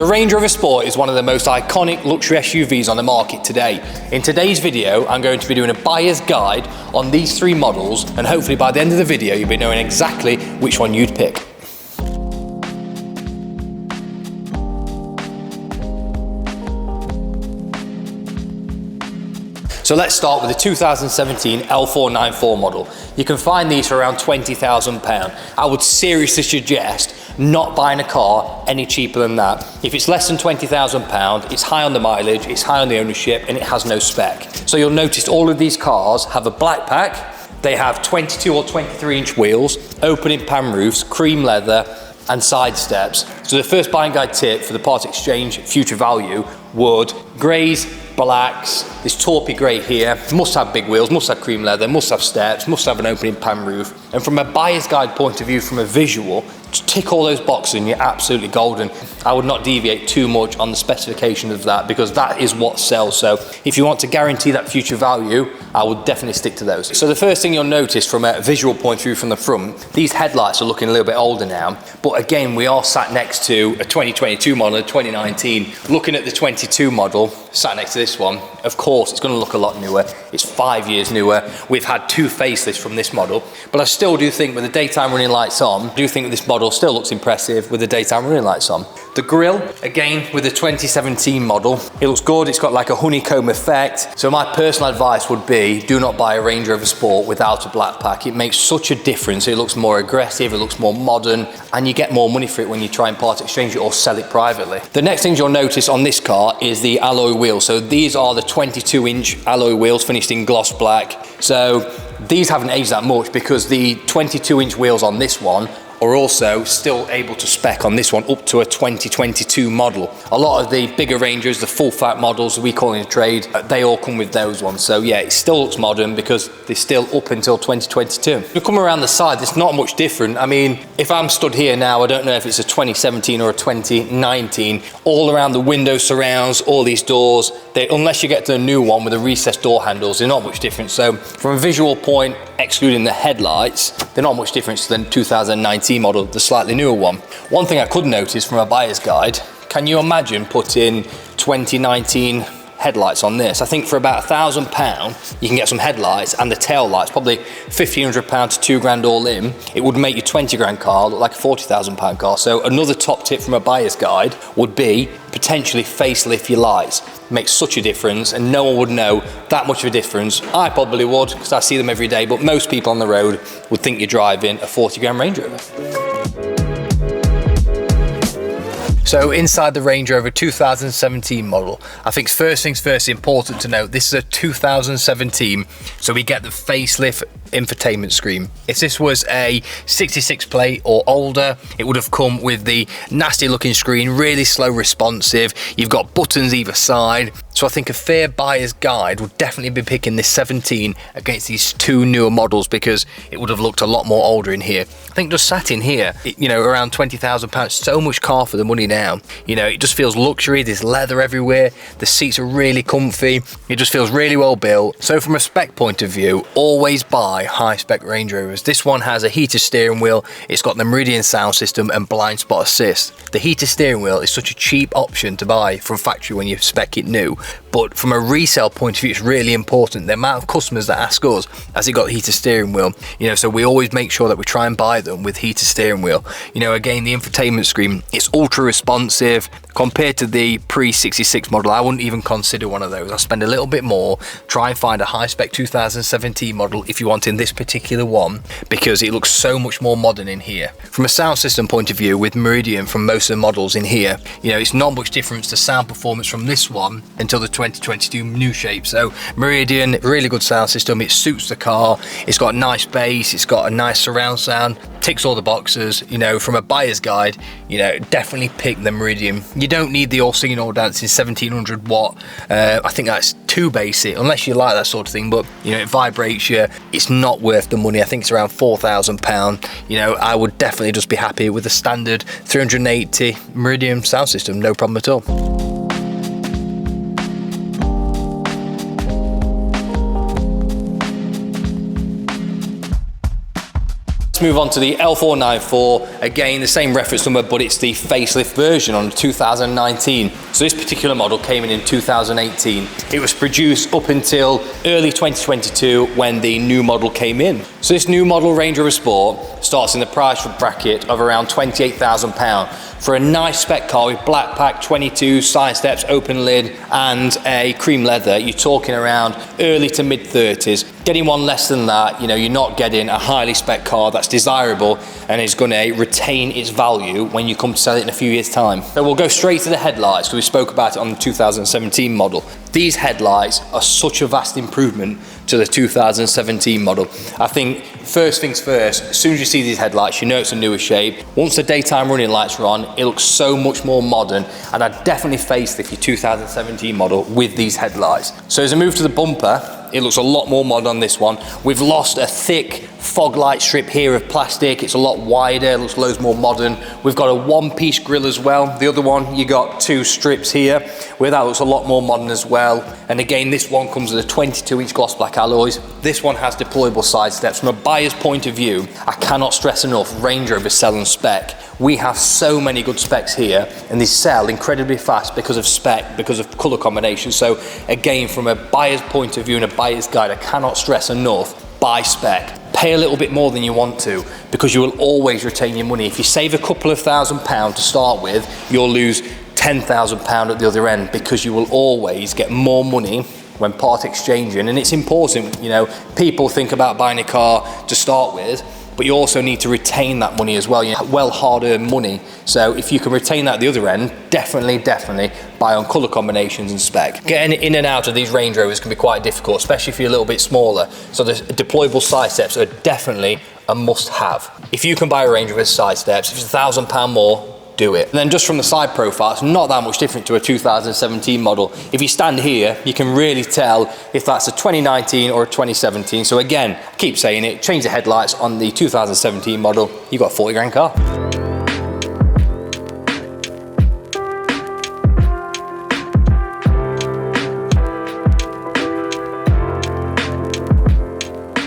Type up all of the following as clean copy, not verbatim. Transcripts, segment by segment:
The Range Rover Sport is one of the most iconic luxury SUVs on the market today. In today's video, I'm going to be doing a buyer's guide on these three models, and hopefully by the end of the video, you'll be knowing exactly which one you'd pick. So let's start with the 2017 L494 model. You can find these for around £20,000. I would seriously suggest not buying a car any cheaper than that. If it's less than £20,000, it's high on the mileage, it's high on the ownership, and it has no spec. So you'll notice all of these cars have a black pack, they have 22 or 23-inch wheels, opening pan roofs, cream leather, and side steps. So the first buying guide tip for the part exchange future value would greys, blacks, this taupey grey here, must have big wheels, must have cream leather, must have steps, must have an opening pan roof. And from a buyer's guide point of view, from a visual, to tick all those boxes and you're absolutely golden. I would not deviate too much on the specification of that because that is what sells. So if you want to guarantee that future value, I would definitely stick to those. So the first thing you'll notice from a visual point of view from the front, these headlights are looking a little bit older now, but again, we are sat next to a 2022 model, a 2019. Looking at the 22 model, sat next to this one, of course, it's going to look a lot newer. It's 5 years newer. We've had two facelifts from this model, but I still do think with the daytime running lights on, I do think this model still looks impressive with the daytime running lights on. The grille, again, with the 2017 model, it looks good. It's got like a honeycomb effect. So my personal advice would be, do not buy a Range Rover Sport without a black pack. It makes such a difference. It looks more aggressive, it looks more modern, and you get more money for it when you try and part exchange it or sell it privately. The next thing you'll notice on this car is the alloy wheels. So these are the 22-inch alloy wheels finished in gloss black. So these haven't aged that much because the 22-inch wheels on this one are also still able to spec on this one up to a 2022 model. A lot of the bigger Rangers, the full fat models we call in the trade, they all come with those ones. So yeah, it still looks modern because they're still up until 2022. If you come around the side, it's not much different. I mean, if I'm stood here now, I don't know if it's a 2017 or a 2019, all around the window surrounds, all these doors, unless you get to a new one with the recessed door handles, they're not much different. So from a visual point, excluding the headlights, they're not much different than 2019 model, the slightly newer one. One thing I could notice from a buyer's guide, can you imagine putting 2019 headlights on this? I think for about £1,000 you can get some headlights and the tail lights, probably £1,500 to £2,000 all in. It would make your 20 grand car look like a £40,000 car. So another top tip from a buyer's guide would be potentially facelift your lights. Makes such a difference and no one would know that much of a difference. I probably would because I see them every day, but most people on the road would think you're driving a 40 grand Range Rover. So inside the Range Rover 2017 model, I think first things first, important to note, this is a 2017, so we get the facelift infotainment screen. If this was a 66 plate or older, it would have come with the nasty looking screen, really slow responsive. You've got buttons either side. So I think a fair buyer's guide would definitely be picking this 17 against these two newer models because it would have looked a lot more older in here. I think just sat in here, around £20,000, so much car for the money now. It just feels luxury. There's leather everywhere. The seats are really comfy. It just feels really well built. So from a spec point of view, always buy high spec Range Rovers. This one has a heated steering wheel. It's got the Meridian sound system and blind spot assist. The heated steering wheel is such a cheap option to buy from factory when you spec it new. But from a resale point of view, it's really important. The amount of customers that ask us, has it got heated steering wheel? So we always make sure that we try and buy them with heated steering wheel. Again, the infotainment screen, it's ultra responsive. Compared to the pre-66 model, I wouldn't even consider one of those. I'll spend a little bit more, try and find a high-spec 2017 model if you want in this particular one, because it looks so much more modern in here. From a sound system point of view, with Meridian from most of the models in here, it's not much difference to sound performance from this one until the 2022 new shape. So Meridian, really good sound system. It suits the car. It's got a nice bass. It's got a nice surround sound. Ticks all the boxes. From a buyer's guide, definitely pick the Meridian. You don't need the all singing all dancing 1700 watt. I think that's too basic unless you like that sort of thing, but it vibrates you. It's not worth the money. I think it's around £4,000. I would definitely just be happy with the standard 380 Meridian sound system, no problem at all. Let's move on to the L494. Again, the same reference number, but it's the facelift version on 2019. So this particular model came in 2018. It was produced up until early 2022 when the new model came in. So this new model Range Rover Sport starts in the price bracket of around £28,000 for a nice spec car with black pack, 22 side steps, open lid, and a cream leather. You're talking around early to mid 30s. Getting one less than that, you're not getting a highly spec car that's desirable and is going to retain its value when you come to sell it in a few years' time. So we'll go straight to the headlights, because we spoke about it on the 2017 model. These headlights are such a vast improvement to the 2017 model. I think first things first, as soon as you see these headlights, you know it's a newer shape. Once the daytime running lights are on, it looks so much more modern, and I'd definitely facelift your 2017 model with these headlights. So as I move to the bumper, it looks a lot more modern on this one. We've lost a thick fog light strip here of plastic. It's a lot wider, looks loads more modern. We've got a one-piece grille as well. The other one, you got two strips here, where that looks a lot more modern as well. And again, this one comes with a 22-inch gloss black alloys. This one has deployable side steps. From a buyer's point of view, I cannot stress enough, Range Rover selling spec. We have so many good specs here, and they sell incredibly fast because of spec, because of colour combination. So again, from a buyer's point of view and a buyer's guide, I cannot stress enough, buy spec. Pay a little bit more than you want to, because you will always retain your money. If you save a couple of £1,000 to start with, you'll lose £10,000 at the other end, because you will always get more money when part exchanging. And it's important, people think about buying a car to start with, but you also need to retain that money as well. Well hard-earned money. So if you can retain that at the other end, definitely buy on colour combinations and spec. Getting in and out of these Range Rovers can be quite difficult, especially if you're a little bit smaller. So the deployable side steps are definitely a must-have. If you can buy a Range Rover side steps, if it's £1,000 more, do it. And then just from the side profile, it's not that much different to a 2017 model. If you stand here, you can really tell if that's a 2019 or a 2017. So again, keep saying it, change the headlights on the 2017 model, you've got a 40 grand car.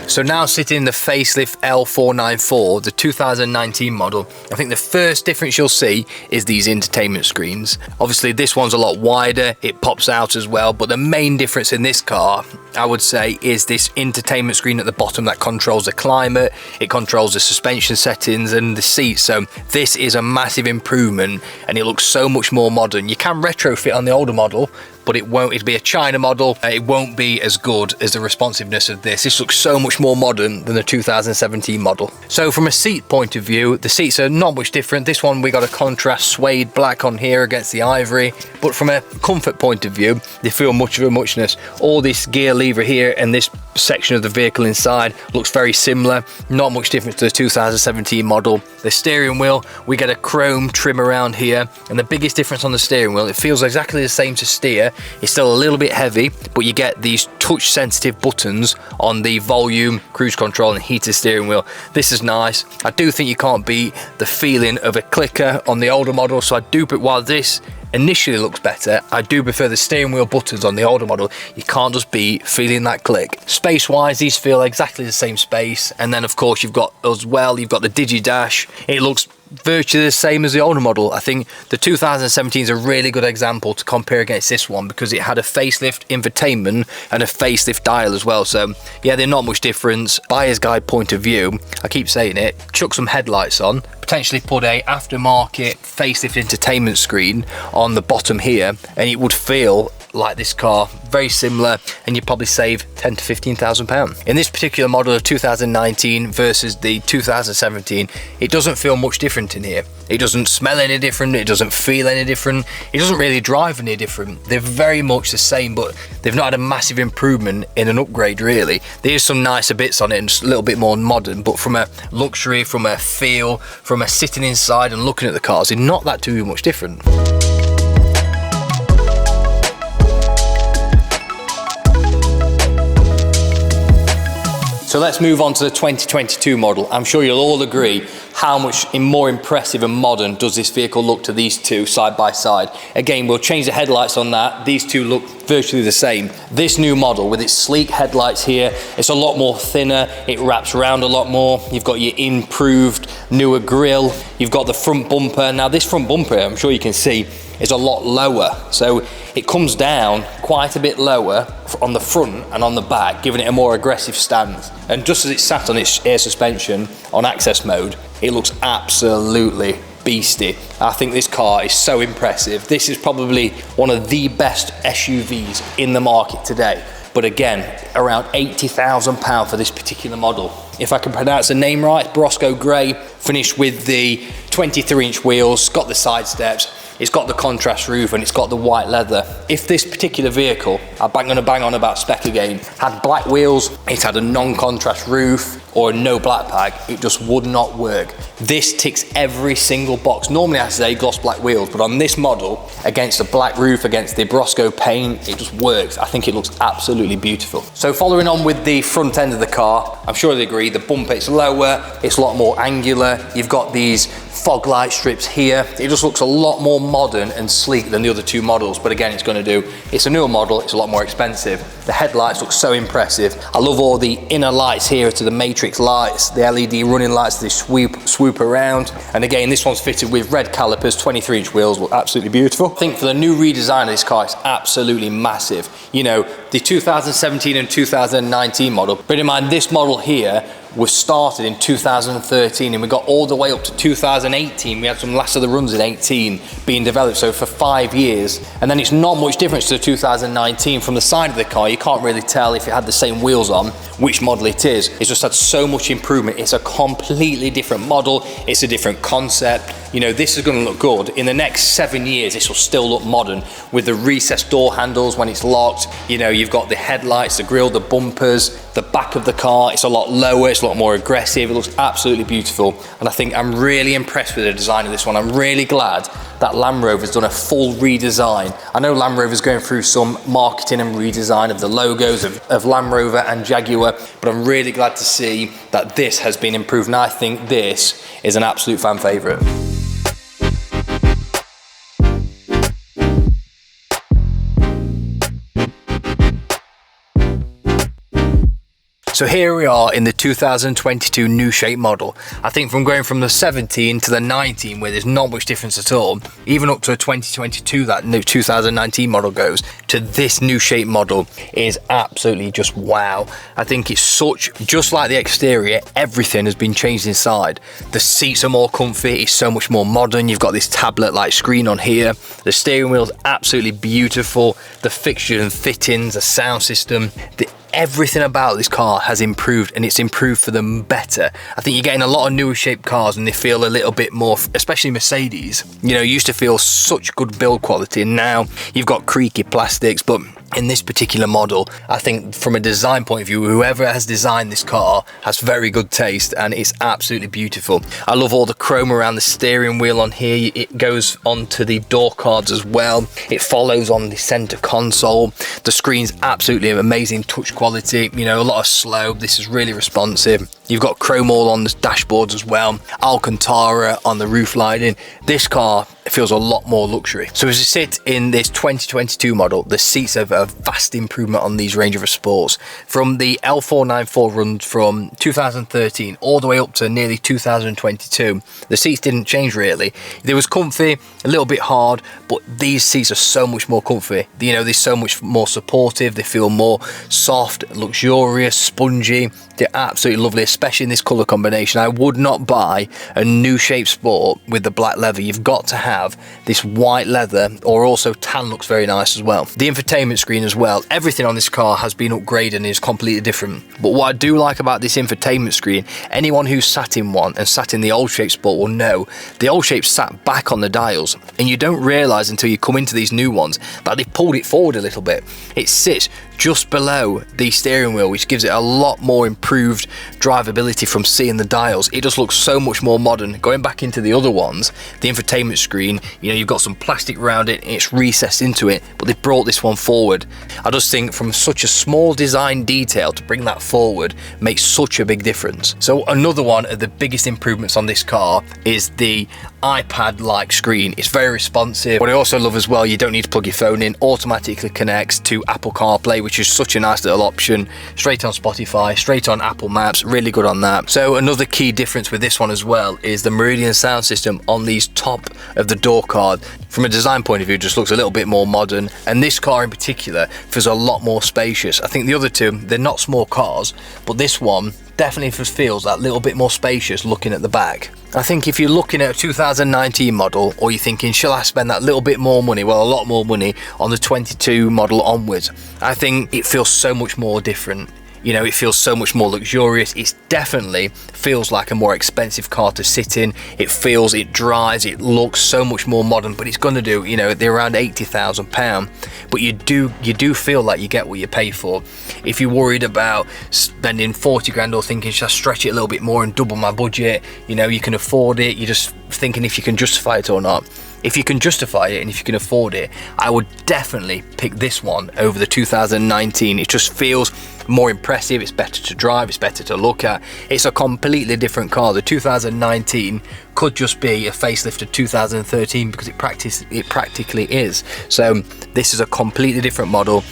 So now sitting in the facelift L494, the 2019 model, I think the first difference you'll see is these entertainment screens. Obviously this one's a lot wider, it pops out as well, but the main difference in this car, I would say, is this entertainment screen at the bottom that controls the climate, it controls the suspension settings and the seats. So this is a massive improvement, and it looks so much more modern. You can retrofit on the older model, but it'll be a China model. It won't be as good as the responsiveness of this. This looks so much more modern than the 2017 model. So from a seat point of view, the seats are not much different. This one, we got a contrast suede black on here against the ivory, but from a comfort point of view, they feel much of a muchness. All this gear lever here and this section of the vehicle inside looks very similar. Not much difference to the 2017 model. The steering wheel, we get a chrome trim around here, and the biggest difference on the steering wheel, it feels exactly the same to steer. It's still a little bit heavy, but you get these touch sensitive buttons on the volume, cruise control and heated steering wheel. This is nice. I do think you can't beat the feeling of a clicker on the older model, so I do, but while this initially looks better, I do prefer the steering wheel buttons on the older model. You can't just beat feeling that click. Space wise, these feel exactly the same space, and then of course you've got the Digi Dash. It looks virtually the same as the older model. I think the 2017 is a really good example to compare against this one, because it had a facelift infotainment and a facelift dial as well. So yeah, they're not much difference. Buyer's guide point of view, I keep saying it, chuck some headlights on, potentially put a aftermarket facelift entertainment screen on the bottom here, and it would feel like this car, very similar, and you'd probably save £10,000 to £15,000. In this particular model of 2019 versus the 2017, it doesn't feel much different in here. It doesn't smell any different, it doesn't feel any different, it doesn't really drive any different. They're very much the same, but they've not had a massive improvement in an upgrade really. There's some nicer bits on it and just a little bit more modern, but from a luxury, from a feel, from a sitting inside and looking at the cars, they're not that too much different. So let's move on to the 2022 model. I'm sure you'll all agree how much more impressive and modern does this vehicle look to these two side by side. Again, we'll change the headlights on that. These two look virtually the same. This new model with its sleek headlights here, it's a lot more thinner, it wraps around a lot more. You've got your improved newer grille, you've got the front bumper. Now this front bumper, I'm sure you can see, is a lot lower, so it comes down quite a bit lower on the front and on the back, giving it a more aggressive stance. And just as it's sat on its air suspension on access mode, it looks absolutely beastie. I think this car is so impressive. This is probably one of the best SUVs in the market today. But again, around £80,000 for this particular model. If I can pronounce the name right, Brosco Grey, finished with the 23-inch wheels, got the side steps, it's got the contrast roof, and it's got the white leather. If this particular vehicle, I'm gonna bang on about spec again, had black wheels, it had a non-contrast roof, or a no black pack, it just would not work. This ticks every single box. Normally I say gloss black wheels, but on this model, against the black roof, against the Brosco paint, it just works. I think it looks absolutely beautiful. So following on with the front end of the car, I'm sure they agree, the bumper is lower, it's a lot more angular. You've got these fog light strips here. It just looks a lot more modern and sleek than the other two models, but again, it's a newer model, it's a lot more expensive. The headlights look so impressive. I love all the inner lights here to the matrix lights, the LED running lights, they swoop around. And again, this one's fitted with red calipers, 23-inch wheels, look absolutely beautiful. I think for the new redesign of this car, it's absolutely massive. You know, the 2017 and 2019 model, bear in mind this model here was started in 2013 and we got all the way up to 2018. We had some last of the runs in 18 being developed, so for 5 years. And then it's not much difference to 2019. From the side of the car, you can't really tell if it had the same wheels on, which model it is. It's just had so much improvement. It's a completely different model. It's a different concept. You know, this is gonna look good. In the next 7 years, this will still look modern with the recessed door handles when it's locked. You know, you've got the headlights, the grille, the bumpers, the back of the car, it's a lot lower, it's a lot more aggressive, it looks absolutely beautiful. And I think I'm really impressed with the design of this one. I'm really glad that Land Rover's done a full redesign. I know Land Rover's going through some marketing and redesign of the logos of Land Rover and Jaguar, but I'm really glad to see that this has been improved, and I think this is an absolute fan favourite. So here we are in the 2022 new shape model. I think from going from the 17 to the 19, where there's not much difference at all, even up to a 2022, that new 2019 model goes, to this new shape model is absolutely just wow. I think it's just like the exterior, everything has been changed inside. The seats are more comfy, it's so much more modern. You've got this tablet-like screen on here. The steering wheel's absolutely beautiful. The fixtures and fittings, the sound system, everything about this car has improved, and it's improved for the better. I think you're getting a lot of newer shaped cars and they feel a little bit more, especially Mercedes, you know, used to feel such good build quality, and now you've got creaky plastics. But in this particular model, I think from a design point of view, whoever has designed this car has very good taste, and it's absolutely beautiful. I love all the chrome around the steering wheel on here. It goes onto the door cards as well. It follows on the center console. The screen's absolutely amazing touch quality, you know, a lot of slow. This is really responsive. You've got chrome all on the dashboards as well. Alcantara on the roof lining. This car feels a lot more luxury. So as you sit in this 2022 model, the seats have a vast improvement on these Range Rover Sports. From the L494 runs from 2013 all the way up to nearly 2022, the seats didn't change really. They was comfy, a little bit hard, but these seats are so much more comfy. You know, they're so much more supportive. They feel more soft, luxurious, spongy. They're absolutely lovely, especially in this colour combination. I would not buy a new shape Sport with the black leather. You've got to have this white leather, or also tan looks very nice as well. The infotainment screen as well. Everything on this car has been upgraded and is completely different. But what I do like about this infotainment screen, anyone who's sat in one and sat in the old shape Sport will know the old shape sat back on the dials, and you don't realise until you come into these new ones that they've pulled it forward a little bit. It sits just below the steering wheel, which gives it a lot more improved drivability from seeing the dials. It just looks so much more modern. Going back into the other ones, the infotainment screen screen. You know, you've got some plastic around it, it's recessed into it, but they brought this one forward. I just think from such a small design detail to bring that forward makes such a big difference. So another one of the biggest improvements on this car is the iPad-like screen. It's very responsive. What I also love as well, you don't need to plug your phone in, automatically connects to Apple CarPlay, which is such a nice little option. Straight on Spotify, straight on Apple Maps, really good on that. So another key difference with this one as well is the Meridian sound system on these top of the door card. From a design point of view, just looks a little bit more modern, and this car in particular feels a lot more spacious. I think the other two, they're not small cars, but this one definitely feels that little bit more spacious looking at the back. I think if you're looking at a 2019 model, or you're thinking, shall I spend that little bit more money, well, a lot more money on the 22 model onwards, I think it feels so much more different. You know, it feels so much more luxurious. It definitely feels like a more expensive car to sit in. It drives, it looks so much more modern, but it's going to do, you know, they're around £80,000. But you do feel like you get what you pay for. If you're worried about spending 40 grand or thinking, should I stretch it a little bit more and double my budget? You know, you can afford it. You're just thinking if you can justify it or not. If you can justify it and if you can afford it, I would definitely pick this one over the 2019. It just feels more impressive, it's better to drive, it's better to look at. It's a completely different car. The 2019 could just be a facelift of 2013 because it practically is. So this is a completely different model,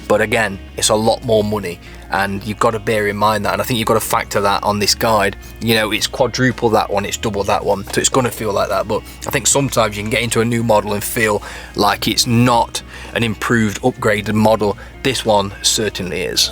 but again, it's a lot more money. And you've got to bear in mind that, and I think you've got to factor that on this guide. You know, it's quadruple that one, it's double that one, so it's going to feel like that. But I think sometimes you can get into a new model and feel like it's not an improved, upgraded model. This one certainly is.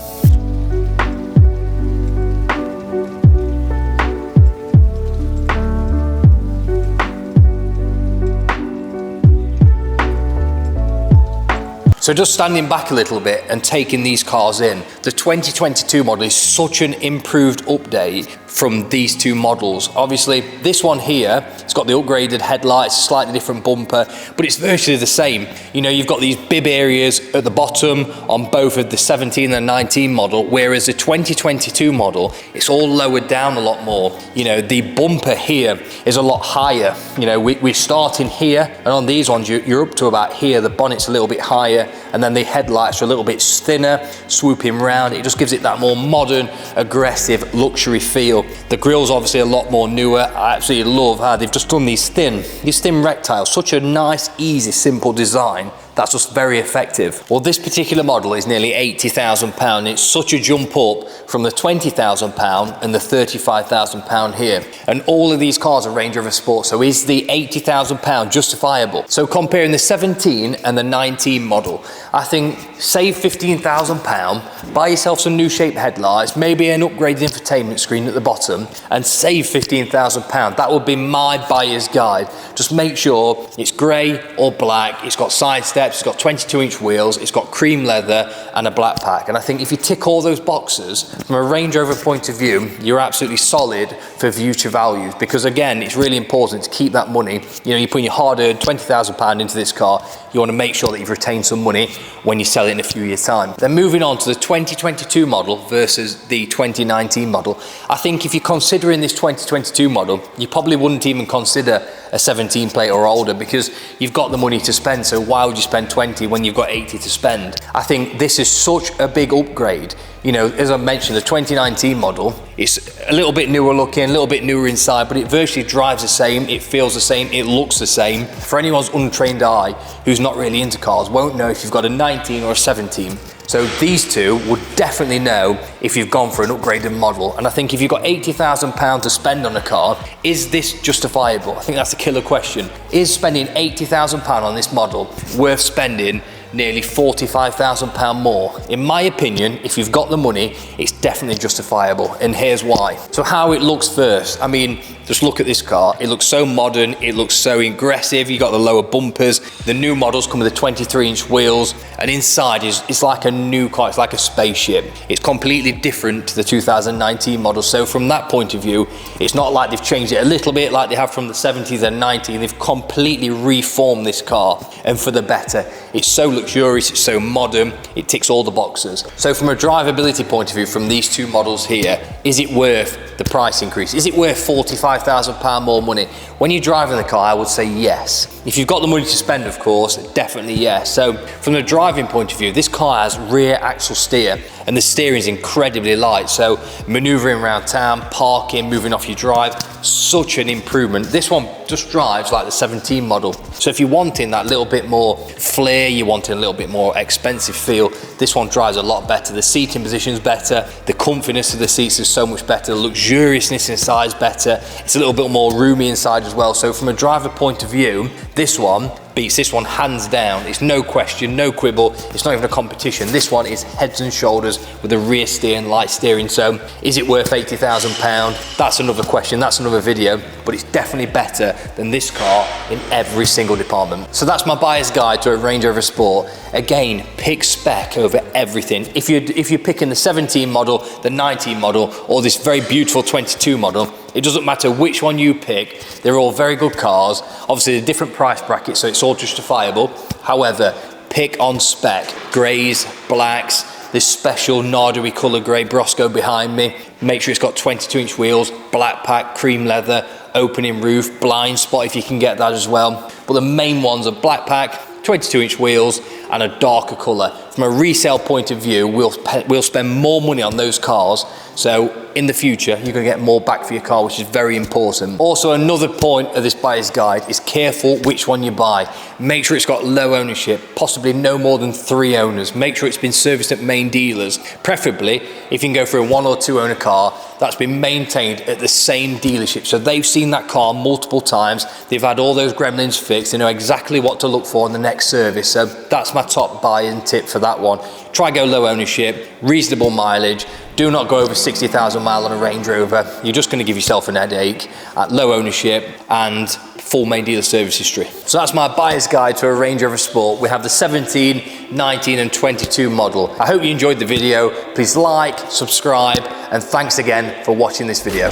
So just standing back a little bit and taking these cars in, the 2022 model is such an improved update from these two models. Obviously, this one here, it's got the upgraded headlights, slightly different bumper, but it's virtually the same. You know, you've got these bib areas at the bottom on both of the 17 and 19 model, whereas the 2022 model, it's all lowered down a lot more. You know, the bumper here is a lot higher. You know, we're starting here, and on these ones, you're up to about here. The bonnet's a little bit higher, and then the headlights are a little bit thinner, swooping round. It just gives it that more modern, aggressive, luxury feel. The grille's obviously a lot more newer. I absolutely love how they've just done these thin rectiles. Such a nice, easy, simple design. That's just very effective. Well, this particular model is nearly £80,000. It's such a jump up from the £20,000 and the £35,000 here. And all of these cars are Range Rover Sport, so is the £80,000 justifiable? So comparing the 17 and the 19 model, I think save £15,000, buy yourself some new shaped headlights, maybe an upgraded infotainment screen at the bottom, and save £15,000. That would be my buyer's guide. Just make sure it's grey or black, it's got side steps, it's got 22-inch wheels, it's got cream leather and a black pack. And I think if you tick all those boxes, from a Range Rover point of view, you're absolutely solid for future values, because again, it's really important to keep that money. You know, you're putting your hard-earned £20,000 into this car, you want to make sure that you've retained some money when you sell it in a few years' time. Then moving on to the 2022 model versus the 2019 model, I think if you're considering this 2022 model, you probably wouldn't even consider a 17 plate or older, because you've got the money to spend, so why would you spend 20 when you've got 80 to spend? I think this is such a big upgrade. You know, as I mentioned, the 2019 model, it's a little bit newer looking, a little bit newer inside, but it virtually drives the same, it feels the same, it looks the same. For anyone's untrained eye who's not really into cars, won't know if you've got a 19 or a 17. So these two would definitely know if you've gone for an upgraded model. And I think if you've got £80,000 to spend on a car, is this justifiable? I think that's the killer question. Is spending £80,000 on this model worth spending nearly £45,000 more? In my opinion, if you've got the money, it's definitely justifiable, and here's why. So how it looks first, I mean, just look at this car. It looks so modern, it looks so aggressive. You got the lower bumpers. The new models come with the 23-inch wheels, and inside it's like a new car, it's like a spaceship. It's completely different to the 2019 model. So from that point of view, it's not like they've changed it a little bit like they have from the 70s and 90s. They've completely reformed this car, and for the better. It's so luxurious, it's so modern, it ticks all the boxes. So from a drivability point of view, from these two models here, is it worth the price increase? Is it worth £45,000 £5,000 more money? When you're driving the car, I would say yes. If you've got the money to spend, of course, definitely yes. So from the driving point of view, this car has rear axle steer, and the steering is incredibly light. So maneuvering around town, parking, moving off your drive, such an improvement. This one just drives like the 17 model. So if you're wanting that little bit more flair, you're wanting a little bit more expensive feel, this one drives a lot better. The seating position is better, the comfiness of the seats is so much better, the luxuriousness inside is better, it's a little bit more roomy inside as well. So from a driver point of view, this one beats this one hands down. It's no question, no quibble, it's not even a competition. This one is heads and shoulders with a rear steer and light steering. So is it worth £80,000? That's another question, that's another video, but it's definitely better than this car in every single department. So that's my buyer's guide to a Range Rover Sport. Again, pick spec over everything. If you're picking the 17 model, the 19 model, or this very beautiful 22 model, it doesn't matter which one you pick, they're all very good cars. Obviously a different price bracket, so it's all justifiable. However, pick on spec. Greys, blacks, this special Nardery colour grey Brosco behind me. Make sure it's got 22-inch wheels, black pack, cream leather, opening roof, blind spot if you can get that as well. But the main ones are black pack, 22-inch wheels, and a darker colour. From a resale point of view, we'll spend more money on those cars, so in the future you're going to get more back for your car, which is very important. Also, another point of this buyer's guide is careful which one you buy. Make sure it's got low ownership, possibly no more than 3 owners. Make sure it's been serviced at main dealers, preferably if you can go for a 1 or 2 owner car that's been maintained at the same dealership. So they've seen that car multiple times, they've had all those gremlins fixed, they know exactly what to look for in the next service. So that's my top buying tip for that one. Try go low ownership, reasonable mileage. Do not go over 60,000 miles on a Range Rover. You're just going to give yourself an headache. At low ownership and full main dealer service history. So that's my buyer's guide to a Range Rover Sport. We have the 17, 19 and 22 model. I hope you enjoyed the video. Please like, subscribe, and thanks again for watching this video.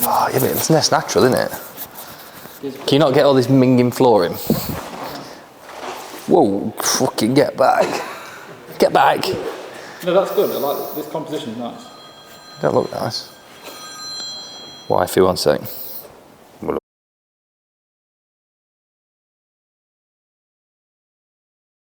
Oh, yeah, but it's less natural, isn't it? Can you not get all this minging flooring? Whoa, fucking get back. Get back. No, that's good. I like this composition, nice. Don't look nice. Wifey, one sec.